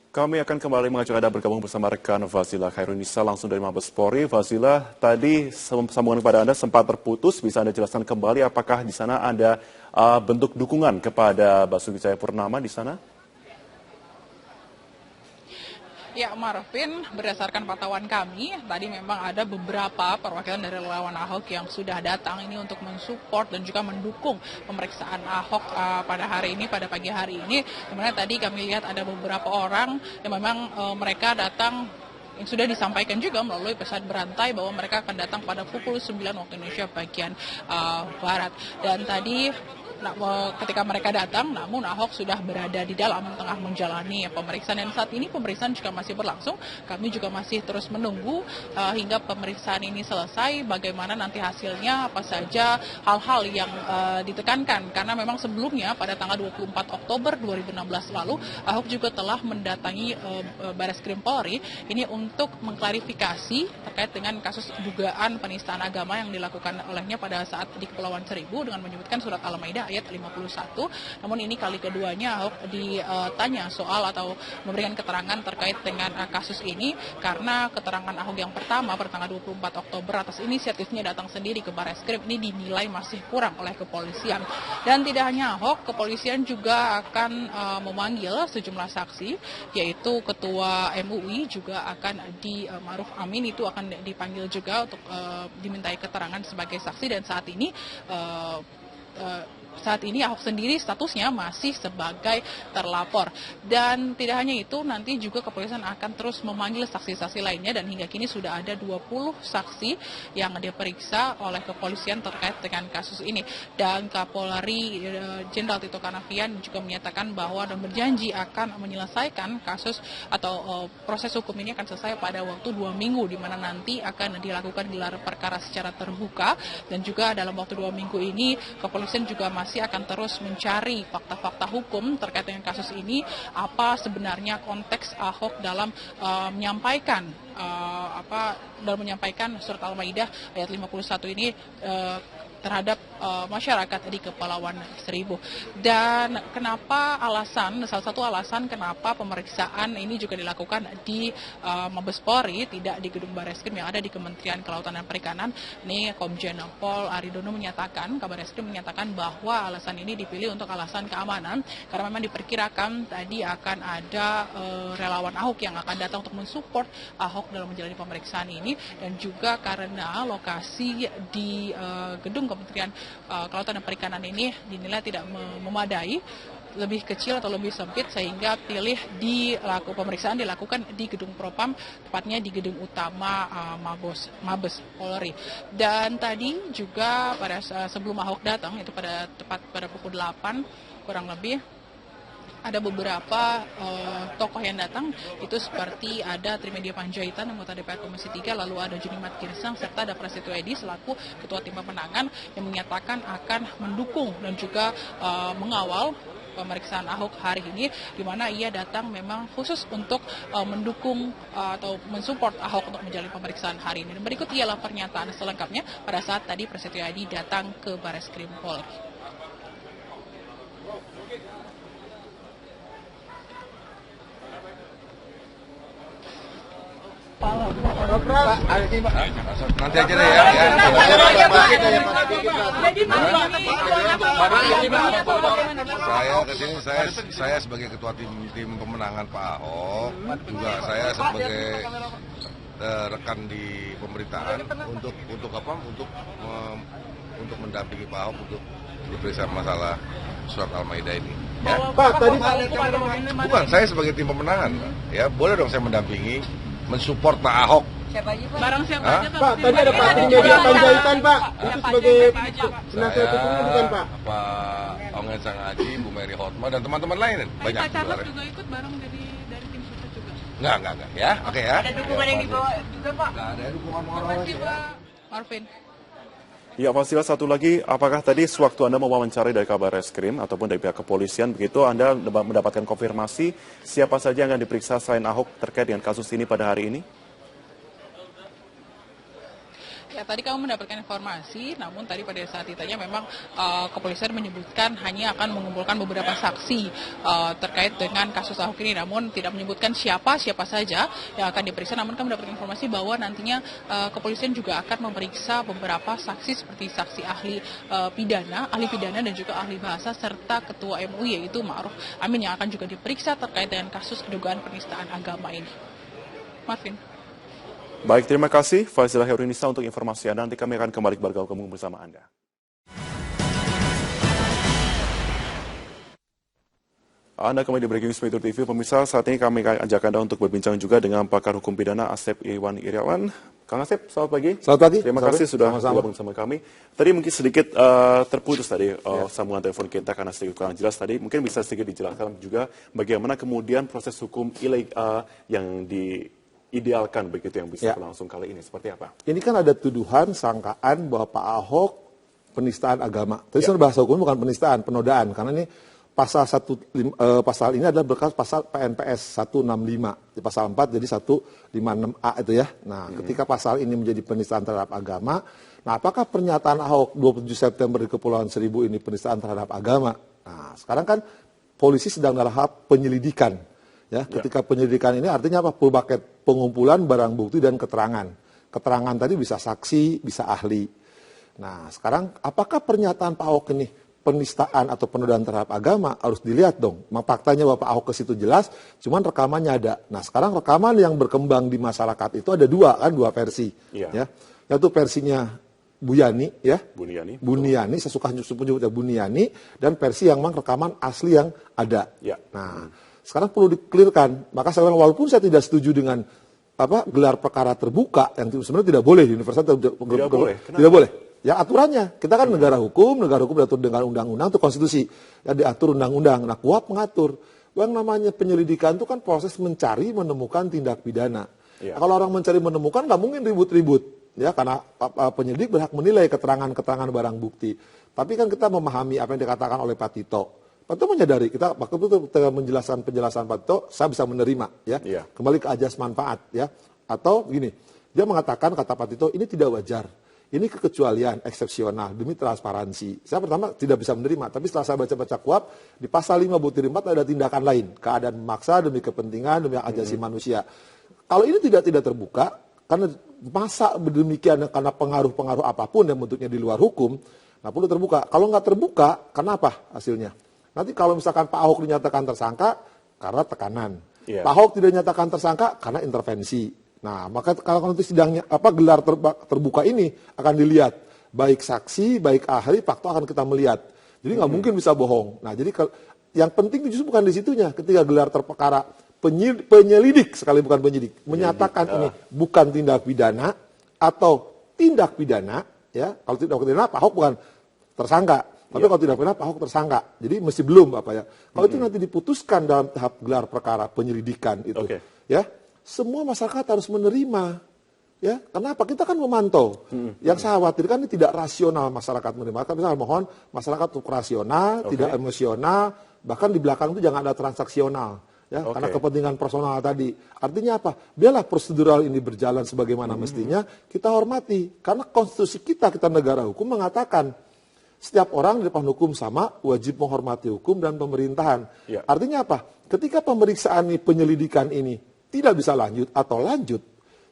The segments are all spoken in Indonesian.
Kami akan kembali mengajak Anda bergabung bersama rekan Fazila Khairunisa langsung dari Mabes Polri. Fazila, tadi sambungan kepada Anda sempat terputus. Bisa Anda jelaskan kembali apakah di sana ada bentuk dukungan kepada Basuki Cahayapurnama di sana? Ya, Marvin, berdasarkan pantauan kami, tadi memang ada beberapa perwakilan dari relawan Ahok yang sudah datang ini untuk mensupport dan juga mendukung pemeriksaan Ahok pada hari ini, pada pagi hari ini. Dimana tadi kami lihat ada beberapa orang yang memang mereka datang yang sudah disampaikan juga melalui pesan berantai bahwa mereka akan datang pada pukul 9 waktu Indonesia bagian Barat. Dan tadi ketika mereka datang, namun Ahok sudah berada di dalam tengah menjalani pemeriksaan. Dan saat ini pemeriksaan juga masih berlangsung. Kami juga masih terus menunggu hingga pemeriksaan ini selesai. Bagaimana nanti hasilnya, apa saja hal-hal yang ditekankan. Karena memang sebelumnya pada tanggal 24 Oktober 2016 lalu, Ahok juga telah mendatangi Barreskrim Polri ini untuk mengklarifikasi terkait dengan kasus dugaan penistaan agama yang dilakukan olehnya pada saat di Kepulauan Seribu dengan menyebutkan surat Al-Maidah ayat 51. Namun ini kali keduanya Ahok ditanya soal atau memberikan keterangan terkait dengan kasus ini, karena keterangan Ahok yang pertama pada tanggal 24 Oktober atas inisiatifnya datang sendiri ke Barreskrim ini dinilai masih kurang oleh kepolisian. Dan tidak hanya Ahok, kepolisian juga akan memanggil sejumlah saksi, yaitu Ketua MUI juga akan Ma'ruf Amin itu akan dipanggil juga untuk dimintai keterangan sebagai saksi. Dan saat ini Ahok sendiri statusnya masih sebagai terlapor. Dan tidak hanya itu, nanti juga kepolisian akan terus memanggil saksi-saksi lainnya, dan hingga kini sudah ada 20 saksi yang diperiksa oleh kepolisian terkait dengan kasus ini. Dan Kapolri Jenderal Tito Karnavian juga menyatakan bahwa dan berjanji akan menyelesaikan kasus atau proses hukum ini akan selesai pada waktu 2 minggu, di mana nanti akan dilakukan gelar perkara secara terbuka. Dan juga dalam waktu 2 minggu ini kepolisian juga masih akan terus mencari fakta-fakta hukum terkait dengan kasus ini, apa sebenarnya konteks Ahok dalam menyampaikan surat Al-Maidah ayat 51 ini terhadap masyarakat di Kepulauan Seribu. Dan salah satu alasan kenapa pemeriksaan ini juga dilakukan di Mabes Polri, tidak di gedung Barreskrim yang ada di Kementerian Kelautan dan Perikanan. Ini Komjen Pol Aridono menyatakan, Kabar Eskrim menyatakan bahwa alasan ini dipilih untuk alasan keamanan, karena memang diperkirakan tadi akan ada relawan Ahok yang akan datang untuk mensupport Ahok dalam menjalani pemeriksaan ini, dan juga karena lokasi di gedung Kementerian Kelautan dan Perikanan ini dinilai tidak memadai, lebih kecil atau lebih sempit, sehingga pemeriksaan dilakukan di gedung Propam, tepatnya di gedung utama Mabes Polri. Dan tadi juga sebelum Ahok datang, itu tepat pada pukul 8 kurang lebih, ada beberapa tokoh yang datang, itu seperti ada Trimedia Panjaitan, anggota DPR Komisi 3, lalu ada Junimat Girsang, serta ada Prasetyo Edi selaku Ketua Tim Pemenangan yang menyatakan akan mendukung dan juga mengawal pemeriksaan Ahok hari ini, di mana ia datang memang khusus untuk mendukung atau mensupport Ahok untuk menjalani pemeriksaan hari ini. Dan berikut ialah pernyataan selengkapnya pada saat tadi Prasetyo Edi datang ke Barreskrim Polri. Nanti aja deh ya. Saya kesini, saya sebagai ketua tim pemenangan Pak Ahok, juga saya sebagai rekan di pemerintahan untuk mendampingi Pak Ahok untuk diperiksa masalah surat Al-Maidah ini. Ya. Pak, tadi bukan saya sebagai tim pemenangan, ya boleh dong saya mendampingi, mensupport Pak Ahok. Siapa aja, Pak? Barang siapa aja, Pak, tadi ada Pak Trimedia Panjaitan, Pak. Itu sebagai penasihat hukumnya bukan, Pak? Pak Ongen Sangaji, Bu Mary Hotma, dan teman-teman lain. Banyak. Pak Charles juga ikut bareng dari tim sukses juga? Enggak, ya. Oke ya. Ada dukungan yang dibawa juga, Pak? Enggak ada dukungan orang. Terima kasih, Pak. Marvin. Ya, Fazila, satu lagi, apakah tadi sewaktu Anda mewawancari dari Kabar Eskrim ataupun dari pihak kepolisian, begitu Anda mendapatkan konfirmasi siapa saja yang akan diperiksa selain Ahok terkait dengan kasus ini pada hari ini? Ya, tadi kamu mendapatkan informasi, namun tadi pada saat ditanya memang kepolisian menyebutkan hanya akan mengumpulkan beberapa saksi terkait dengan kasus Ahok ini, namun tidak menyebutkan siapa saja yang akan diperiksa. Namun kami mendapatkan informasi bahwa nantinya kepolisian juga akan memeriksa beberapa saksi seperti saksi ahli pidana dan juga ahli bahasa serta ketua MUI yaitu Ma'ruf Amin yang akan juga diperiksa terkait dengan kasus dugaan penistaan agama ini. Marvin. Baik, terima kasih Fazilah Herunisa untuk informasi Anda. Nanti kami akan kembali bergabung bersama Anda. Anda kembali di Breaking News Metro TV. Pemirsa, saat ini kami ajak Anda untuk berbincang juga dengan pakar hukum pidana Asep Iwan Iriawan. Kang Asep, selamat pagi. Selamat pagi. Terima kasih sudah bergabung bersama kami. Tadi mungkin sedikit terputus tadi sambungan telepon kita karena sedikit kurang jelas tadi. Mungkin bisa sedikit dijelaskan juga bagaimana kemudian proses hukum ilegal yang idealkan begitu yang bisa berlangsung kali ini, seperti apa? Ini kan ada tuduhan, sangkaan bahwa Pak Ahok penistaan agama. Tapi sebenarnya bahasa hukum bukan penistaan, penodaan. Karena ini pasal ini adalah berkas pasal PNPS 165. Di pasal 4 jadi 156A itu ya. Nah, ketika pasal ini menjadi penistaan terhadap agama, nah apakah pernyataan Ahok 27 September di Kepulauan Seribu ini penistaan terhadap agama? Nah, sekarang kan polisi sedang dalam tahap penyelidikan. Ya, ketika penyelidikan ini artinya apa? Full bucket, pengumpulan barang bukti dan keterangan. Keterangan tadi bisa saksi, bisa ahli. Nah, sekarang apakah pernyataan Pak Ahok ini penistaan atau penodaan terhadap agama? Harus dilihat dong. Faktanya bahwa Pak Ahok ke situ jelas, cuman rekamannya ada. Nah, sekarang rekaman yang berkembang di masyarakat itu ada dua versi. Ya, yaitu versinya Buniani, ya. Buniani, saya suka nyebutnya Buniani, dan versi yang memang rekaman asli yang ada. Nah, sekarang perlu dikelirkan. Maka saya bilang walaupun saya tidak setuju dengan gelar perkara terbuka yang sebenarnya tidak boleh di universitas tidak boleh. Ya aturannya, kita kan negara hukum diatur dengan undang-undang itu konstitusi. Ya diatur undang-undang. Nah, KUHP mengatur. Yang namanya penyelidikan itu kan proses mencari menemukan tindak pidana. Nah, kalau orang mencari menemukan nggak mungkin ribut-ribut. Ya karena penyelidik berhak menilai keterangan barang bukti. Tapi kan kita memahami apa yang dikatakan oleh Pak Tito. Pak Tito menyadari, kita waktu itu menjelaskan penjelasan Pak Tito, saya bisa menerima, ya. Kembali ke ajas manfaat, ya. Atau begini, dia mengatakan, kata Pak Tito, ini tidak wajar. Ini kekecualian, eksepsional, demi transparansi. Saya pertama tidak bisa menerima, tapi setelah saya baca-baca KUHP, di pasal 5 butir 4 ada tindakan lain. Keadaan memaksa demi kepentingan, demi hak asasi manusia. Kalau ini tidak terbuka, karena masa demikian karena pengaruh-pengaruh apapun yang bentuknya di luar hukum, nah perlu terbuka. Kalau nggak terbuka, kenapa hasilnya? Nanti kalau misalkan Pak Ahok dinyatakan tersangka karena tekanan, Pak Ahok tidak dinyatakan tersangka karena intervensi. Nah, maka kalau nanti sidangnya gelar terbuka ini akan dilihat baik saksi, baik ahli, fakta akan kita melihat. Jadi nggak mungkin bisa bohong. Nah, jadi yang penting justru bukan di situnya. Ketika gelar perkara penyelidik sekali bukan penyidik menyatakan ini bukan tindak pidana atau tindak pidana, ya kalau tindak pidana Pak Ahok bukan tersangka. Tapi kalau tidak pernah Pak Ahok tersangka, jadi masih belum Kalau itu nanti diputuskan dalam tahap gelar perkara penyelidikan itu, ya semua masyarakat harus menerima, ya. Kenapa? Kita kan memantau. Yang saya khawatirkan ini tidak rasional masyarakat menerima. Tapi saya mohon masyarakat untuk rasional, tidak emosional, bahkan di belakang itu jangan ada transaksional. Ya, karena kepentingan personal tadi. Artinya apa? Biarlah prosedural ini berjalan sebagaimana mestinya, kita hormati. Karena konstitusi kita negara hukum mengatakan setiap orang di depan hukum sama, wajib menghormati hukum dan pemerintahan. Artinya apa? Ketika pemeriksaan ini, penyelidikan ini tidak bisa lanjut atau lanjut,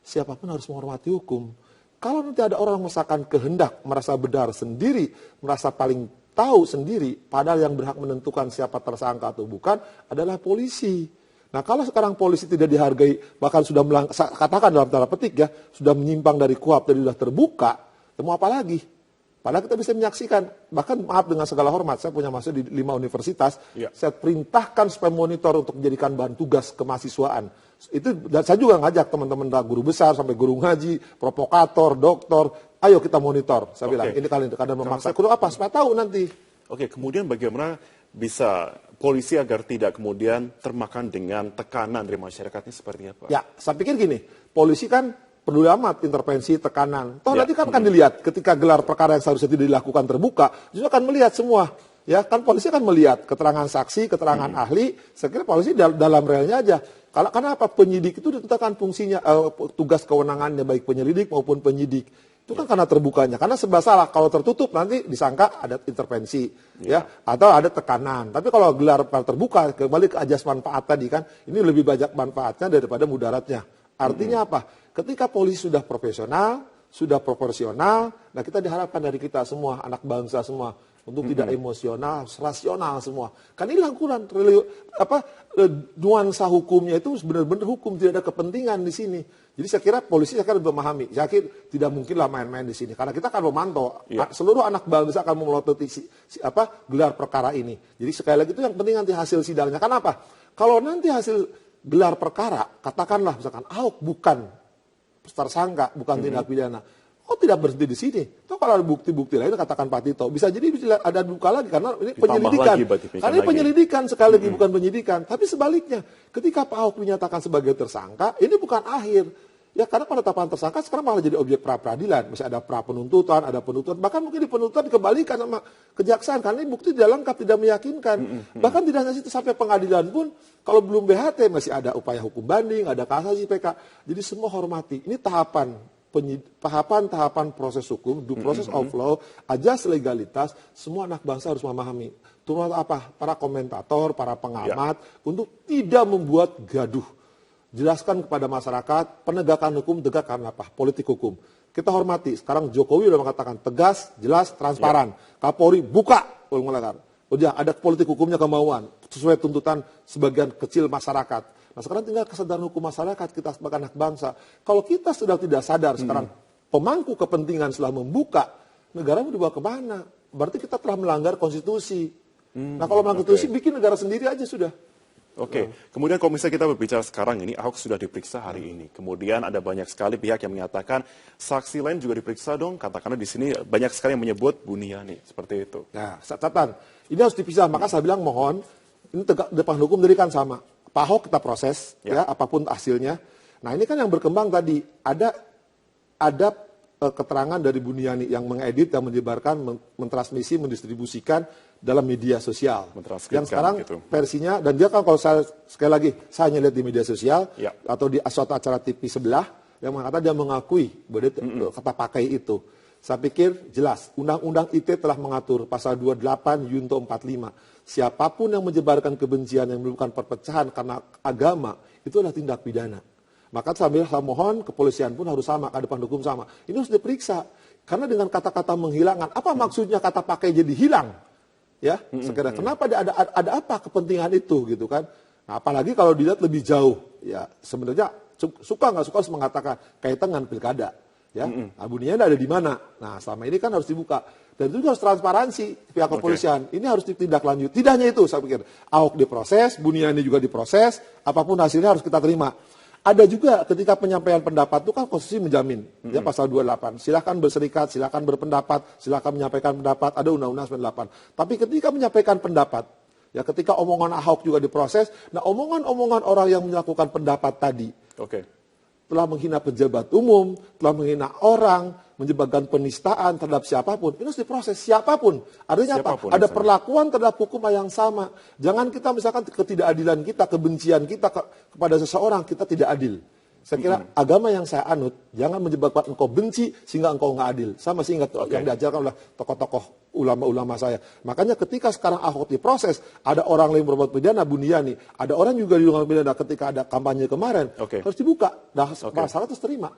siapapun harus menghormati hukum. Kalau nanti ada orang merasakan kehendak, merasa benar sendiri, merasa paling tahu sendiri, padahal yang berhak menentukan siapa tersangka atau bukan adalah polisi. Nah, kalau sekarang polisi tidak dihargai, bahkan sudah katakan dalam tanda petik ya, sudah menyimpang dari KUHP dan sudah terbuka, mau apa lagi? Padahal kita bisa menyaksikan, bahkan maaf dengan segala hormat, saya punya mahasiswa di 5 universitas, saya perintahkan supaya monitor untuk menjadikan bahan tugas kemahasiswaan. Itu, dan saya juga ngajak teman-teman guru besar, sampai guru ngaji, provokator, doktor, ayo kita monitor. Saya bilang, ini kalian memaksa, kudu apa? Supaya tahu nanti. Kemudian bagaimana bisa polisi agar tidak kemudian termakan dengan tekanan dari masyarakatnya seperti apa? Ya, saya pikir gini, polisi kan peduli amat intervensi, tekanan. Nanti kan akan dilihat ketika gelar perkara yang seharusnya tidak dilakukan terbuka, justru akan melihat semua. Ya kan polisi akan melihat keterangan saksi, keterangan ahli. Saya kira polisi dalam realnya aja. Karena apa? Penyidik itu ditetapkan fungsinya, tugas kewenangannya baik penyelidik maupun penyidik. Itu kan karena terbukanya. Karena serba salah. Kalau tertutup nanti disangka ada intervensi, ya, atau ada tekanan. Tapi kalau gelar terbuka, kembali ke ajas manfaat tadi kan, ini lebih banyak manfaatnya daripada mudaratnya. Artinya apa? Ketika polisi sudah profesional, sudah proporsional, nah kita diharapkan dari kita semua, anak bangsa semua, untuk tidak emosional, rasional semua. Kan ini langkuran nuansa hukumnya itu benar-benar hukum, tidak ada kepentingan di sini. Jadi saya kira polisi akan memahami. Saya kira tidak mungkinlah main-main di sini, karena kita akan memantau seluruh anak bangsa akan memelototi gelar perkara ini. Jadi sekali lagi itu yang penting nanti hasil sidangnya. Kenapa? Kalau nanti hasil gelar perkara, katakanlah misalkan Ahok bukan tersangka, bukan tindak pidana. Kok tidak berhenti di sini? Toh kalau ada bukti-bukti lain, katakan Pak Tito, bisa jadi ada duka lagi karena ini penyelidikan. Karena ini penyelidikan sekali lagi bukan penyidikan. Tapi sebaliknya, ketika Pak Ahok dinyatakan sebagai tersangka, ini bukan akhir. Ya karena penetapan tersangka sekarang malah jadi objek pra-peradilan. Masih ada pra-penuntutan, ada penuntutan. Bahkan mungkin di penuntutan dikembalikan sama kejaksaan. Karena ini bukti tidak lengkap, tidak meyakinkan. Bahkan tidak hanya itu, sampai pengadilan pun, kalau belum BHT masih ada upaya hukum banding, ada kasasi PK. Jadi semua hormati. Ini tahapan proses hukum, due process of law, ajas legalitas, semua anak bangsa harus memahami. Terutama apa? Para komentator, para pengamat, untuk tidak membuat gaduh. Jelaskan kepada masyarakat, penegakan hukum tegak karena apa? Politik hukum. Kita hormati. Sekarang Jokowi sudah mengatakan tegas, jelas, transparan. Kapolri buka. Udah ada politik hukumnya kemauan. Sesuai tuntutan sebagian kecil masyarakat. Nah sekarang tinggal kesadaran hukum masyarakat kita sebagai anak bangsa. Kalau kita sudah tidak sadar sekarang pemangku kepentingan setelah membuka, negara mau dibawa kemana? Berarti kita telah melanggar konstitusi. Nah kalau melanggar konstitusi, bikin negara sendiri aja sudah. Kemudian kalau misalnya kita berbicara sekarang ini, Ahok sudah diperiksa hari ini. Kemudian ada banyak sekali pihak yang menyatakan saksi lain juga diperiksa dong. Katakanlah di sini banyak sekali yang menyebut Buniani, seperti itu. Nah, catatan, ini harus dipisah. Maka saya bilang mohon, ini tegak depan hukum dari kan sama. Pak Ahok kita proses, ya apapun hasilnya. Nah ini kan yang berkembang tadi, ada keterangan dari Buniani yang mengedit, yang menyebarkan, mentransmisi, mendistribusikan dalam media sosial. Yang sekarang versinya, dan dia kan kalau saya, sekali lagi, saya hanya lihat di media sosial, atau di suatu acara TV sebelah, yang mengatakan dia mengakui bahwa dia kata pakai itu. Saya pikir jelas, Undang-Undang ITE telah mengatur pasal 28 Yunto 45. Siapapun yang menyebarkan kebencian yang menimbulkan perpecahan karena agama, itu adalah tindak pidana. Maka saya mohon kepolisian pun harus sama, ke depan hukum sama. Ini harus diperiksa. Karena dengan kata-kata menghilangkan, apa maksudnya kata pakai jadi hilang? Ya, sekedar kenapa ada apa kepentingan itu gitu kan? Nah, apalagi kalau dilihat lebih jauh, ya sebenarnya suka nggak suka harus mengatakan kaitan dengan pilkada. Ya, Buniani ada di mana? Nah, selama ini kan harus dibuka. Dan itu harus transparansi pihak kepolisian. Ini harus ditindaklanjut. Tidak hanya itu, saya pikir. Ahok diproses, Buniani juga diproses, apapun hasilnya harus kita terima. Ada juga ketika penyampaian pendapat itu kan konstitusi menjamin. Ya, pasal 28. Silakan berserikat, silakan berpendapat, silakan menyampaikan pendapat, ada Undang-Undang 98. Tapi ketika menyampaikan pendapat, ya ketika omongan Ahok juga diproses, nah omongan-omongan orang yang melakukan pendapat tadi, telah menghina pejabat umum, telah menghina orang, menyebabkan penistaan terhadap siapapun, ini harus diproses siapapun. Artinya apa? Ada perlakuan terhadap hukum yang sama. Jangan kita misalkan ketidakadilan kita, kebencian kita kepada seseorang, kita tidak adil. Saya kira agama yang saya anut, jangan menyebabkan engkau benci sehingga engkau nggak adil. Sama sih yang diajarkan oleh tokoh-tokoh ulama-ulama saya. Makanya ketika sekarang Ahok diproses, ada orang lain berbuat pidana, Buniani, ada orang juga di luar pidana ketika ada kampanye kemarin, harus dibuka. Nah, masalah terus terima.